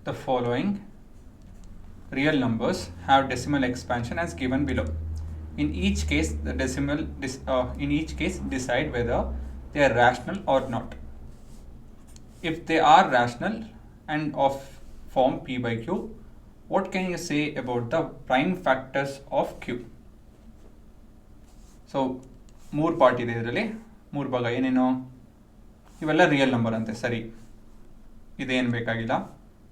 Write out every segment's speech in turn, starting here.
the following real numbers have decimal expansion as given below. In each case, decide whether they are rational or not. If they are rational and of form p by q, what can you say about the prime factors of q? So 3 part ಇದೆ ಇದರಲ್ಲಿ, 3 ಭಾಗ. ಏನೇನು? ಇವೆಲ್ಲ real number ಅಂತೆ, ಸರಿ, ಇದೇನು ಬೇಕಾಗಿಲ್ಲ.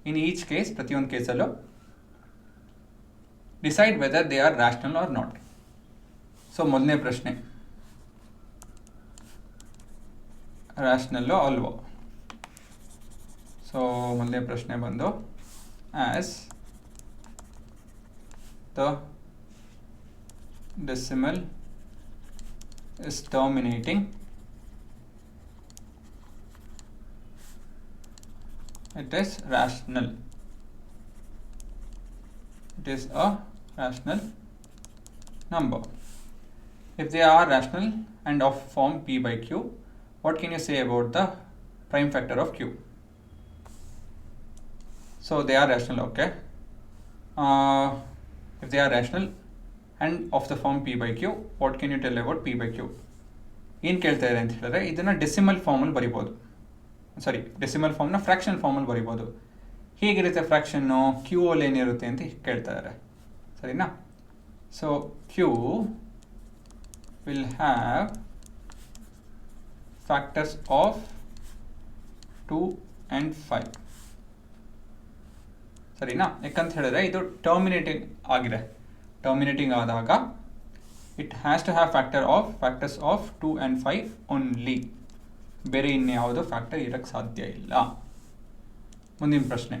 ಇನ್ each case, ಪ್ರತಿಯೊಂದು ಕೇಸಲ್ಲೂ decide whether they are rational or not. So ಮೊದಲನೇ ಪ್ರಶ್ನೆ, ರ್ಯಾಷನಲ್ಲೋ ಅಲ್ವೋ? ಸೊ ಮೊದಲನೇ ಪ್ರಶ್ನೆ ಬಂದು, as the decimal is terminating, it is rational. It is a rational number. If they are rational and of form p by q, what can you say about the prime factor of q? So they are rational, okay. If they are rational and of the form p by q, what can you tell about p by q? ಏನು ಕೇಳ್ತಾ ಇದೆ ಅಂತ ಹೇಳಿದ್ರೆ, ಇದನ್ನು decimal ಫಾರ್ಮಲ್ಲಿ ಬರಿಬೋದು. Decimal ಫಾರ್ಮ್ನ fractional ಫಾರ್ಮಲ್ಲಿ ಬರಿಬೋದು. ಹೇಗಿರುತ್ತೆ ಫ್ರ್ಯಾಕ್ಷನ್ನು? ಕ್ಯೂ ಅಲ್ಲಿ ಏನಿರುತ್ತೆ ಅಂತ ಕೇಳ್ತಾ ಇದ್ದಾರೆ, ಸರಿನಾ? So Q will have factors of 2 and 5, ಸರಿನಾ? ಯಾಕಂತ ಹೇಳಿದ್ರೆ ಇದು ಟರ್ಮಿನೇಟಿಂಗ್ ಆಗಿದೆ. ಟರ್ಮಿನೇಟಿಂಗ್ ಆದಾಗ it has to have factors of 2 and 5 only. ಬೇರೆ ಇನ್ಯಾವುದೋ ಫ್ಯಾಕ್ಟರ್ ಇರೋಕ್ಕೆ ಸಾಧ್ಯ ಇಲ್ಲ. ಮುಂದಿನ ಪ್ರಶ್ನೆ,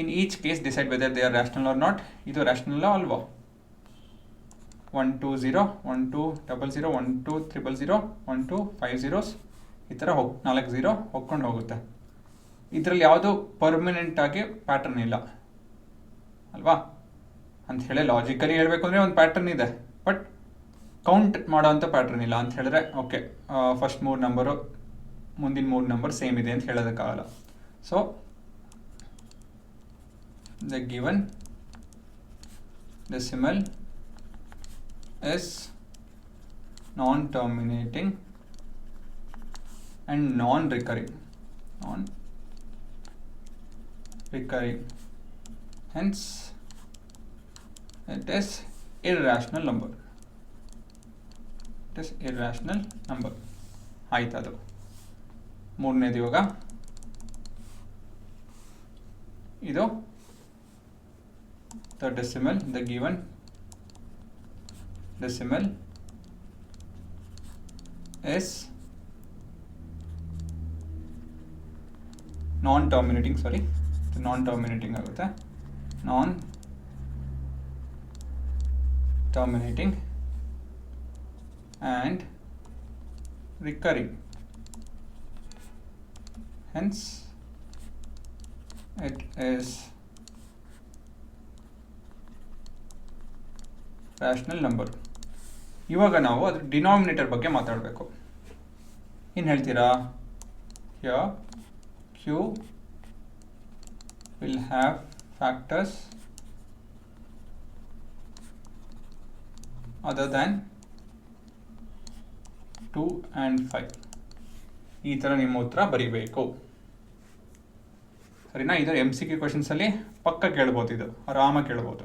in each case decide whether they are rational or not. ಇದು ರ್ಯಾಷನಲ್ಲೋ ಅಲ್ವೋ? 1 2 0 1 2 0 0 1 2 0 0 1 2 5 zeros, ಈ ಥರ 4 0 ಹೋಗ್ಕೊಂಡು ಹೋಗುತ್ತೆ. ಇದರಲ್ಲಿ ಯಾವುದೋ ಪರ್ಮನೆಂಟ್ ಆಗಿ ಪ್ಯಾಟರ್ನ್ ಇಲ್ಲ ಅಲ್ವಾ? ಅಂತ ಹೇಳಿ ಲಾಜಿಕಲಿ ಹೇಳಬೇಕು ಅಂದರೆ ಒಂದು ಪ್ಯಾಟರ್ನ್ ಇದೆ, ಬಟ್ ಕೌಂಟ್ ಮಾಡೋವಂಥ ಪ್ಯಾಟರ್ನ್ ಇಲ್ಲ ಅಂತ ಹೇಳಿದ್ರೆ ಓಕೆ, ಫಸ್ಟ್ 3 ನಂಬರು ಮುಂದಿನ 3 ನಂಬರ್ ಸೇಮ್ ಇದೆ ಅಂತ ಹೇಳೋದಕ್ಕಾಗಲ್ಲ. So the given decimal is non terminating and non-recurring, hence it is irrational number. It is irrational number. ಆಯ್ತದು ಮೂರನೇದು. ಇವಾಗ ಇದು the given decimal is non-terminating ಆಗುತ್ತೆ, non-terminating and recurring, hence it is rational number. ಇವಾಗ ನಾವು ಅದ್ರ denominator ಬಗ್ಗೆ ಮಾತಾಡಬೇಕು. ಏನು ಹೇಳ್ತೀರಾ? here q will have factors other than 2 and 5. ಈ ಥರ ನಿಮ್ಮ ಉತ್ತರ ಬರೀಬೇಕು, ಸರಿನಾ? ಇದರ MCQ ಕ್ವೆಶನ್ಸಲ್ಲಿ ಪಕ್ಕ ಕೇಳ್ಬೋದು, ಇದು ಆರಾಮಾಗಿ ಕೇಳ್ಬೋದು.